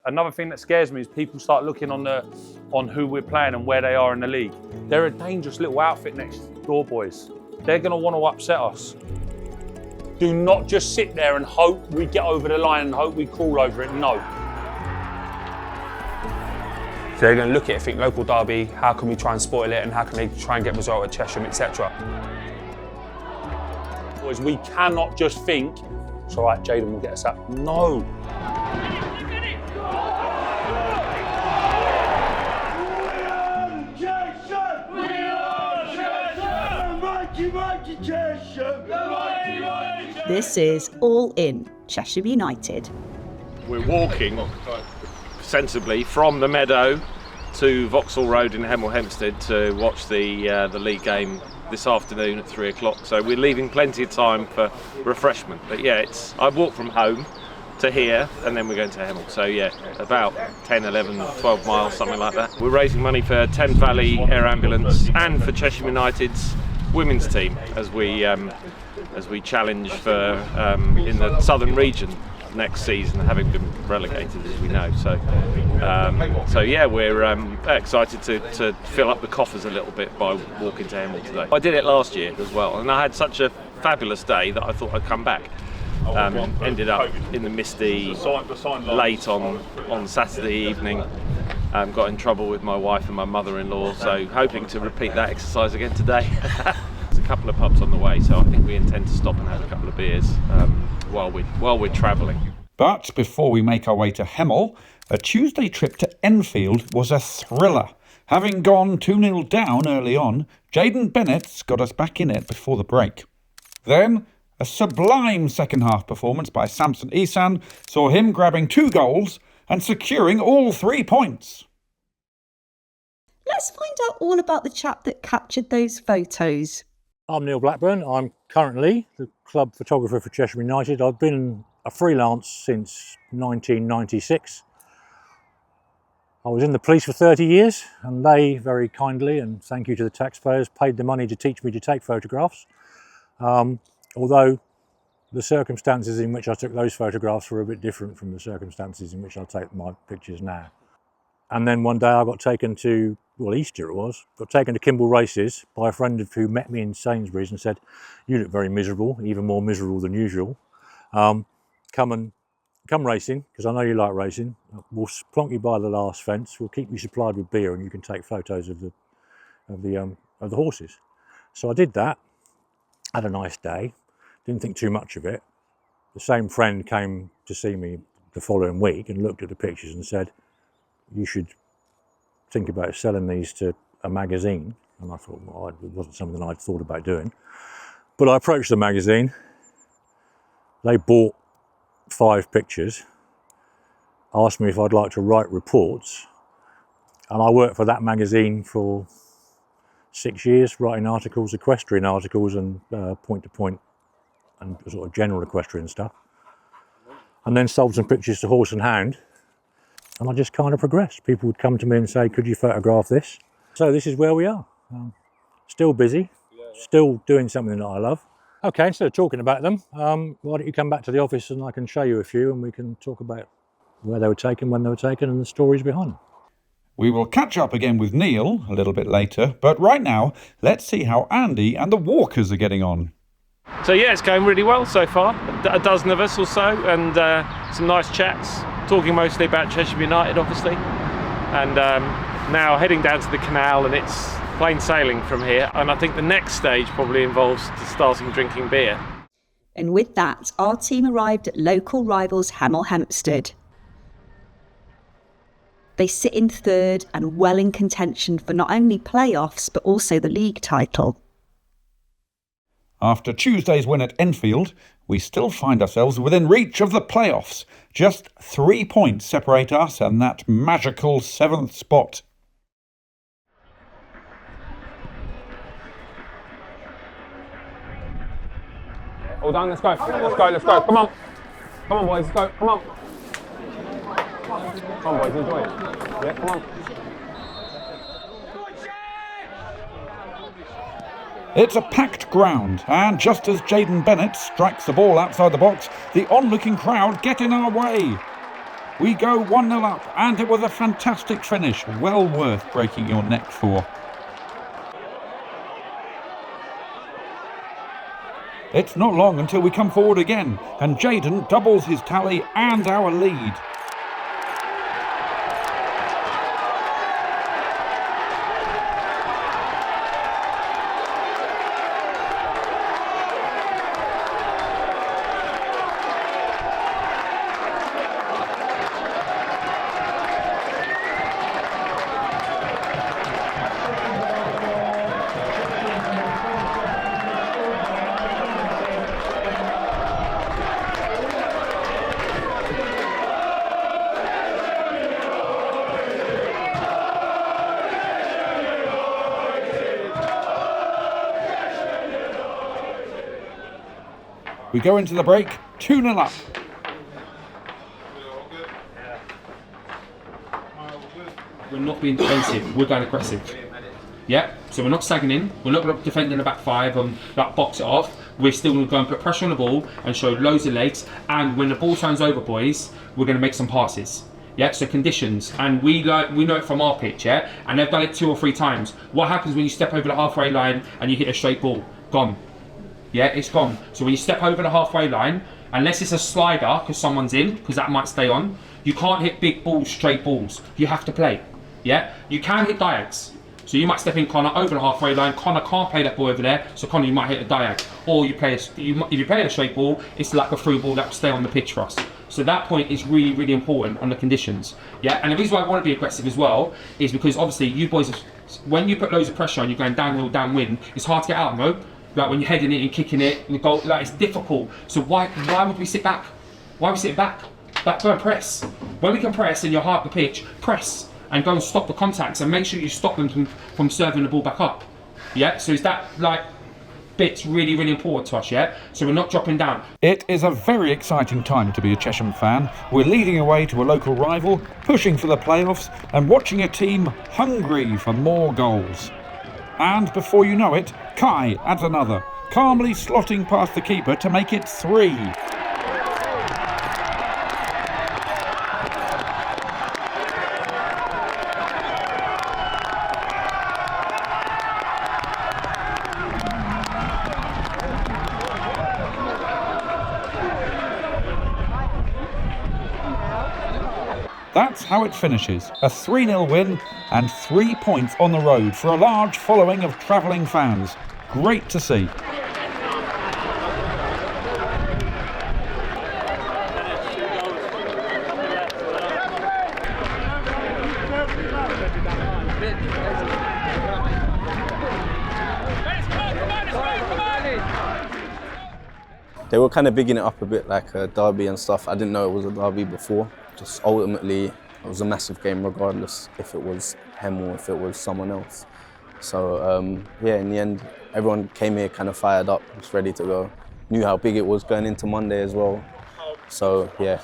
Another thing that scares me is people start looking on who we're playing and where they are in the league. They're a dangerous little outfit next door, boys. They're going to want to upset us. Do not just sit there and hope we get over the line and hope we crawl over it. No. So they're going to look at it, think local derby, how can we try and spoil it and how can they try and get a result at Chesham, etc. Boys, we cannot just think, it's all right, Jayden will get us up. No. This is All In, Chesham United. We're walking sensibly from the meadow to Vauxhall Road in Hemel Hempstead to watch the league game this afternoon at 3 o'clock. So we're leaving plenty of time for refreshment. But yeah, I walk from home to here and then we're going to Hemel. So yeah, about 10, 11, 12 miles, something like that. We're raising money for Thames Valley Air Ambulance and for Chesham United's women's team as we challenge for in the southern region next season, having been relegated, as we know. So yeah, we're excited to fill up the coffers a little bit by walking to Hemel today. I did it last year as well, and I had such a fabulous day that I thought I'd come back. Ended up in the misty late on Saturday evening. Got in trouble with my wife and my mother-in-law, so hoping to repeat that exercise again today. There's a couple of pubs on the way, so I think we intend to stop and have a couple of beers while we're travelling. But before we make our way to Hemel, a Tuesday trip to Enfield was a thriller. Having gone 2-0 down early on, Jayden Bennetts got us back in it before the break. Then, a sublime second-half performance by Samson Isan saw him grabbing 2 goals and securing all 3 points. Let's find out all about the chap that captured those photos. I'm Neil Blackburn. I'm currently the club photographer for Chesham United. I've been a freelance since 1996. I was in the police for 30 years and they very kindly, and thank you to the taxpayers, paid the money to teach me to take photographs. Although the circumstances in which I took those photographs were a bit different from the circumstances in which I take my pictures now. And then one day I got taken to, Easter it was, got taken to Kimble Races by a friend who met me in Sainsbury's and said, "You look very miserable, even more miserable than usual. Come racing, because I know you like racing. We'll plonk you by the last fence, we'll keep you supplied with beer and you can take photos of the horses." So I did that, had a nice day. Didn't think too much of it. The same friend came to see me the following week and looked at the pictures and said, "You should think about selling these to a magazine." And I thought, well, it wasn't something I'd thought about doing. But I approached the magazine. They bought 5 pictures, asked me if I'd like to write reports. And I worked for that magazine for 6 years, writing articles, equestrian articles and point-to-point and sort of general equestrian stuff, and then sold some pictures to Horse and Hound, and I just kind of progressed. People would come to me and say, "Could you photograph this?" So this is where we are. Still busy, still doing something that I love. Okay, instead of talking about them, why don't you come back to the office and I can show you a few and we can talk about where they were taken, when they were taken, and the stories behind them. We will catch up again with Neil a little bit later, but right now, let's see how Andy and the Walkers are getting on. So yeah, it's going really well so far. A dozen of us or so, and some nice chats, talking mostly about Chesham United, obviously. And now heading down to the canal, and it's plain sailing from here. And I think the next stage probably involves starting drinking beer. And with that, our team arrived at local rivals Hemel Hempstead. They sit in 3rd and well in contention for not only playoffs, but also the league title. After Tuesday's win at Enfield, we still find ourselves within reach of the playoffs. Just 3 points separate us and that magical 7th spot. All done, let's go. Come on. Come on, boys, let's go. Come on. Come on, boys, enjoy it. Yeah, come on. It's a packed ground, and just as Jayden Bennett strikes the ball outside the box, the onlooking crowd get in our way. We go 1-0 up, and it was a fantastic finish, well worth breaking your neck for. It's not long until we come forward again, and Jayden doubles his tally and our lead. We go into the break, 2-0 up. We're not being defensive, we're going aggressive. Yeah, so we're not sagging in, we're not defending the back five and like box it off. We're still going to go and put pressure on the ball and show loads of legs. And when the ball turns over, boys, we're going to make some passes. Yeah, so conditions, and we know it from our pitch, yeah, and they've done it 2 or 3 times. What happens when you step over the halfway line and you hit a straight ball? Gone. Yeah, it's gone. So when you step over the halfway line, unless it's a slider because someone's in, because that might stay on, you can't hit big balls, straight balls. You have to play. Yeah, you can hit diags. So you might step in Connor over the halfway line. Connor can't play that ball over there, so Connor, you might hit a diag. Or you play if you play a straight ball, it's like a through ball that will stay on the pitch for us. So that point is really, really important on the conditions. Yeah, and the reason why I want to be aggressive as well is because obviously you boys, when you put loads of pressure on, you're going downhill, downwind, it's hard to get out, no? Like when you're heading it and kicking it, and the goal, like it's difficult. So why would we sit back? Why are we sitting back? Like go and press. When we can press and you're hard the pitch, press and go and stop the contacts and make sure you stop them from serving the ball back up. Yeah. So is that like bit's really, really important to us? Yeah. So we're not dropping down. It is a very exciting time to be a Chesham fan. We're leading away to a local rival, pushing for the playoffs, and watching a team hungry for more goals. And before you know it, Kai adds another, calmly slotting past the keeper to make it 3. That's how it finishes, a 3-0 win and 3 points on the road for a large following of travelling fans. Great to see. They were kind of bigging it up a bit like a derby and stuff. I didn't know it was a derby before. Just ultimately, it was a massive game regardless if it was Hemel or if it was someone else. So yeah, in the end, everyone came here kind of fired up, just ready to go. Knew how big it was going into Monday as well. So yeah,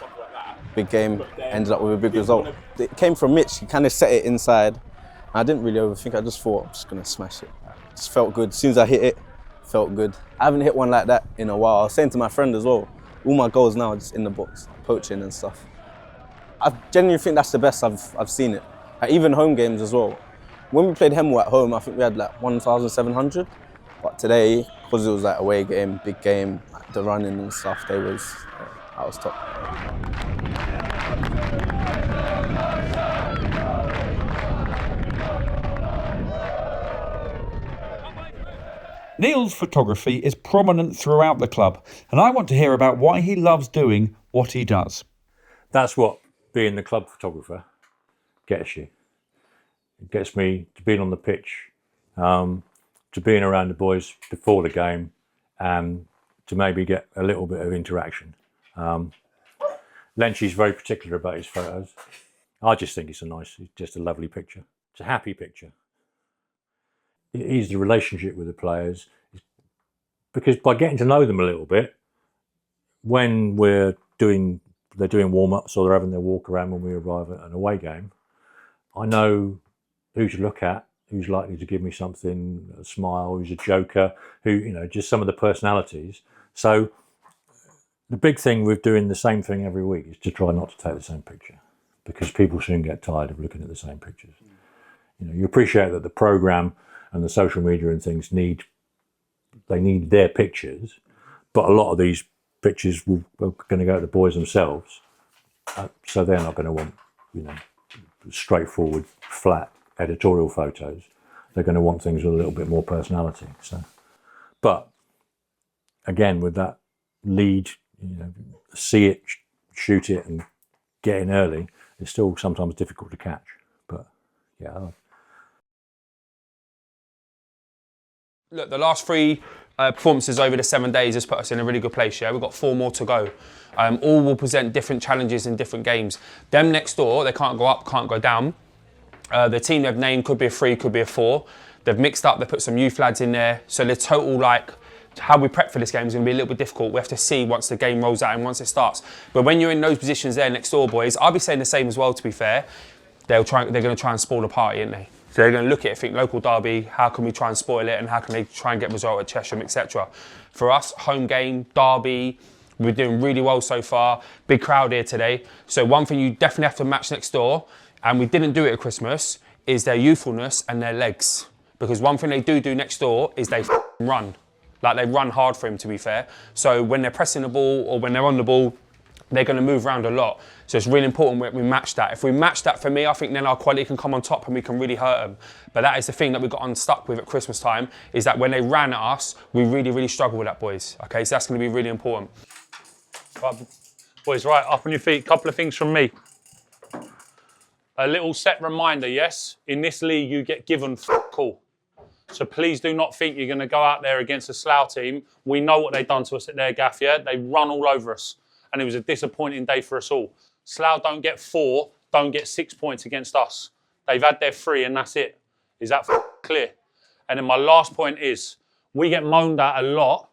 big game, ended up with a big result. It came from Mitch, he kind of set it inside. I didn't really overthink, I just thought I'm just gonna smash it. It just felt good, as soon as I hit it, felt good. I haven't hit one like that in a while. I was saying to my friend as well, all my goals now are just in the box, poaching and stuff. I genuinely think that's the best I've seen it. Like, even home games as well. When we played Hemel at home, I think we had like 1,700. But today, because it was like away game, big game, like the running and stuff, I was top. Neil's photography is prominent throughout the club, and I want to hear about why he loves doing what he does. That's what being the club photographer gets you. It gets me to being on the pitch, to being around the boys before the game, and to maybe get a little bit of interaction. Lenchy's very particular about his photos. I just think it's just a lovely picture. It's a happy picture. It is the relationship with the players, because by getting to know them a little bit, when they're doing warm-ups or they're having their walk around when we arrive at an away game, I know who to look at, who's likely to give me something, a smile, who's a joker, just some of the personalities. So the big thing with doing the same thing every week is to try not to take the same picture. because people soon get tired of looking at the same pictures. You know, you appreciate that the programme and the social media and things need their pictures, but a lot of these pictures are going to go to the boys themselves, so they're not going to want, you know, straightforward, flat editorial photos. They're going to want things with a little bit more personality. So, but again, with that lead, you know, see it, shoot it, and get in early, it's still sometimes difficult to catch. But yeah. Look, the last 3 performances over the 7 days has put us in a really good place, yeah? We've got 4 more to go. All will present different challenges in different games. Them next door, they can't go up, can't go down. The team they've named could be a 3, could be a 4. They've mixed up, they put some youth lads in there. So the total, like, how we prep for this game is going to be a little bit difficult. We have to see once the game rolls out and once it starts. But when you're in those positions there next door, boys, I'll be saying the same as well, to be fair. They're going to try and spoil the party, aren't they? So they're going to look at it, think local derby, how can we try and spoil it, and how can they try and get a result at Chesham, etc. For us, home game, derby, we're doing really well so far. Big crowd here today. So one thing you definitely have to match next door, and we didn't do it at Christmas, is their youthfulness and their legs. Because one thing they do next door is they run. Like, they run hard for him, to be fair. So when they're pressing the ball or when they're on the ball, they're going to move around a lot. So it's really important we match that. If we match that, for me, I think then our quality can come on top and we can really hurt them. But that is the thing that we got unstuck with at Christmas time, is that when they ran at us, we really, really struggled with that, boys. Okay, so that's going to be really important. Right, boys, right, up on your feet. Couple of things from me. A little set reminder, yes? In this league, you get given all. So please do not think you're going to go out there against a Slough team. We know what they've done to us at their gaff, yeah? They run all over us. And it was a disappointing day for us all. Slough don't get 4, don't get 6 points against us. They've had their 3 and that's it. Is that clear? And then my last point is, we get moaned at a lot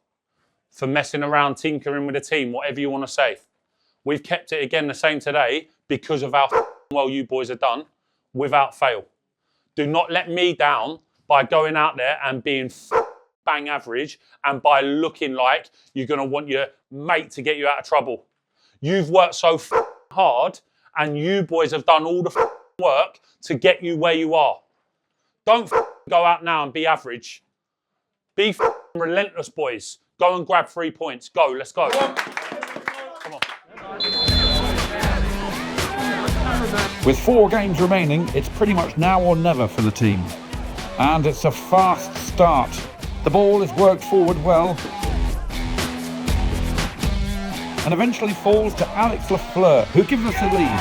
for messing around, tinkering with the team, whatever you want to say. We've kept it again the same today because of how well you boys have done, without fail. Do not let me down by going out there and being bang average and by looking like you're going to want your mate to get you out of trouble. You've worked so hard and you boys have done all the work to get you where you are. Don't go out now and be average. Be relentless, boys. Go and grab 3 points. Go, let's go. Come on. With 4 games remaining, it's pretty much now or never for the team. And it's a fast start. The ball is worked forward well and eventually falls to Alex Lafleur, who gives us the lead.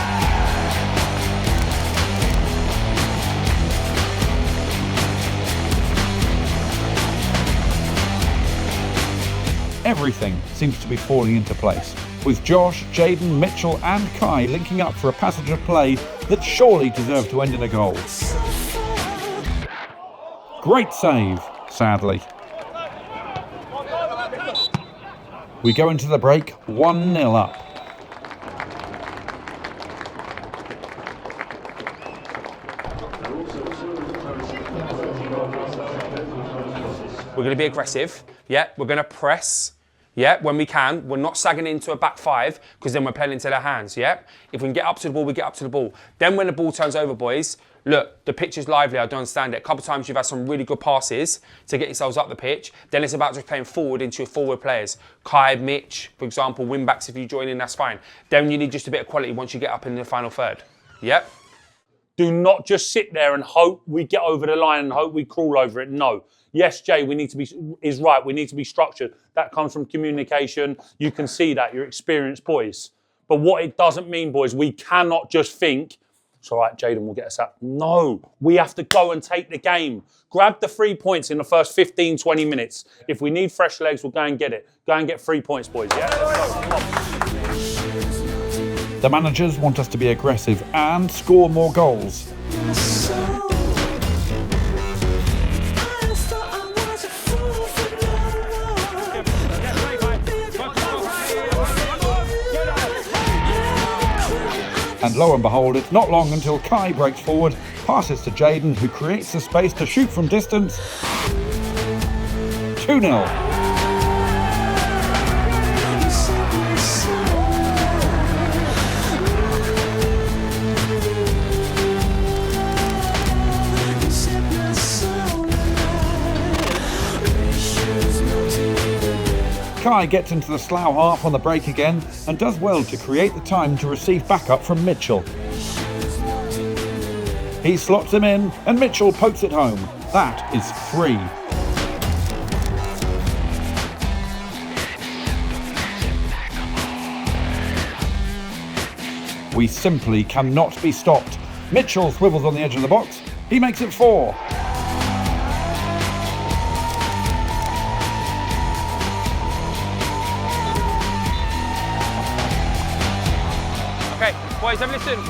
Everything seems to be falling into place, with Josh, Jayden, Mitchell and Kai linking up for a passage of play that surely deserved to end in a goal. Great save, sadly. We go into the break 1-0 up. We're going to be aggressive, yeah? We're going to press, yeah, when we can. We're not sagging into a back 5 because then we're playing into their hands, yeah? If we can get up to the ball, we get up to the ball. Then when the ball turns over, boys, look, the pitch is lively, I don't understand it. A couple of times you've had some really good passes to get yourselves up the pitch. Then it's about just playing forward into your forward players. Kai, Mitch, for example, wing backs, if you join in, that's fine. Then you need just a bit of quality once you get up in the final third. Yep. Do not just sit there and hope we get over the line and hope we crawl over it. No. Yes, Jay, we need to be structured. That comes from communication. You can see that, you're experienced boys. But what it doesn't mean, boys, we cannot just think, it's all right, Jayden will get us out. No, we have to go and take the game. Grab the 3 points in the first 15, 20 minutes. If we need fresh legs, we'll go and get it. Go and get 3 points, boys, yeah? Let's go. Come on. The managers want us to be aggressive and score more goals. And lo and behold, it's not long until Kai breaks forward, passes to Jayden, who creates the space to shoot from distance. 2-0. Kai gets into the slough half on the break again and does well to create the time to receive backup from Mitchell. He slots him in and Mitchell pokes it home. That is 3. We simply cannot be stopped. Mitchell swivels on the edge of the box. He makes it 4. Okay, boys, have listened.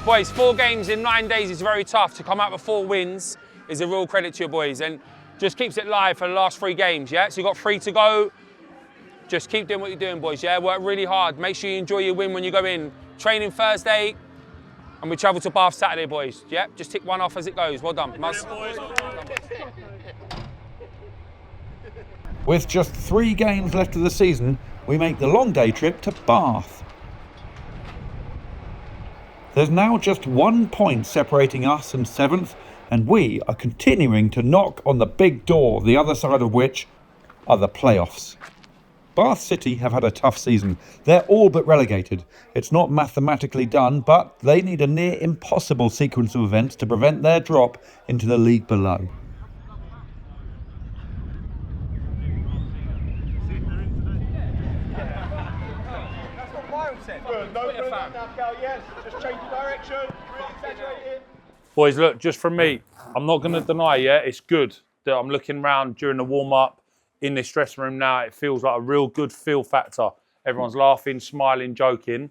Boys, 4 games in 9 days is very tough. To come out with 4 wins is a real credit to your boys, and just keeps it live for the last 3 games, yeah? So you've got 3 to go. Just keep doing what you're doing, boys, yeah? Work really hard. Make sure you enjoy your win when you go in. Training Thursday, and we travel to Bath Saturday, boys, yeah? Just tick one off as it goes. Well done. With just 3 games left of the season, we make the long day trip to Bath. There's now just 1 point separating us and 7th, and we are continuing to knock on the big door, the other side of which are the playoffs. Bath City have had a tough season. They're all but relegated. It's not mathematically done, but they need a near impossible sequence of events to prevent their drop into the league below. Boys, look, just from me, I'm not going to deny, yeah, it's good that I'm looking around during the warm-up in this dressing room now. It feels like a real good feel factor. Everyone's laughing, smiling, joking.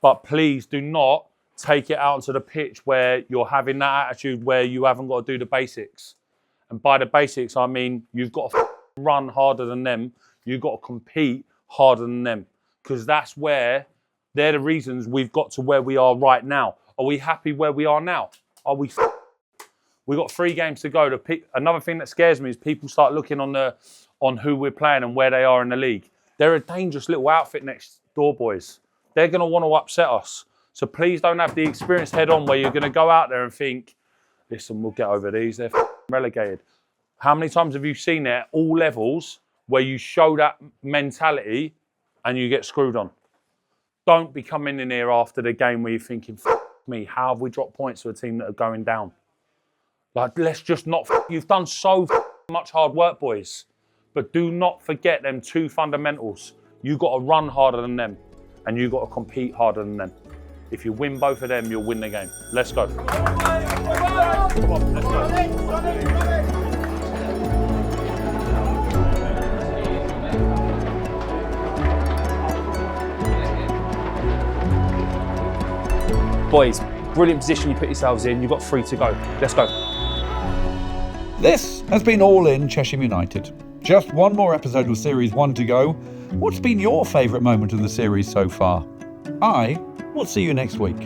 But please do not take it out onto the pitch where you're having that attitude where you haven't got to do the basics. And by the basics, I mean you've got to run harder than them. You've got to compete harder than them. Because that's where, they're the reasons we've got to where we are right now. Are we happy where we are now? Are we? We've got 3 games to go. Another thing that scares me is people start looking on who we're playing and where they are in the league. They're a dangerous little outfit next door, boys. They're going to want to upset us. So please don't have the experience head on where you're going to go out there and think, listen, we'll get over these. They're relegated. How many times have you seen it at all levels where you show that mentality and you get screwed on? Don't be coming in here after the game where you're thinking, me, how have we dropped points to a team that are going down? Like, let's just not. You've done so much hard work, boys. But do not forget them 2 fundamentals. You've got to run harder than them, and you've got to compete harder than them. If you win both of them, you'll win the game. Let's go. Come on, let's go. Boys, brilliant position you put yourselves in. You've got 3 to go. Let's go. This has been All In Chesham United. Just 1 more episode of Series 1 to go. What's been your favourite moment of the series so far? I will see you next week.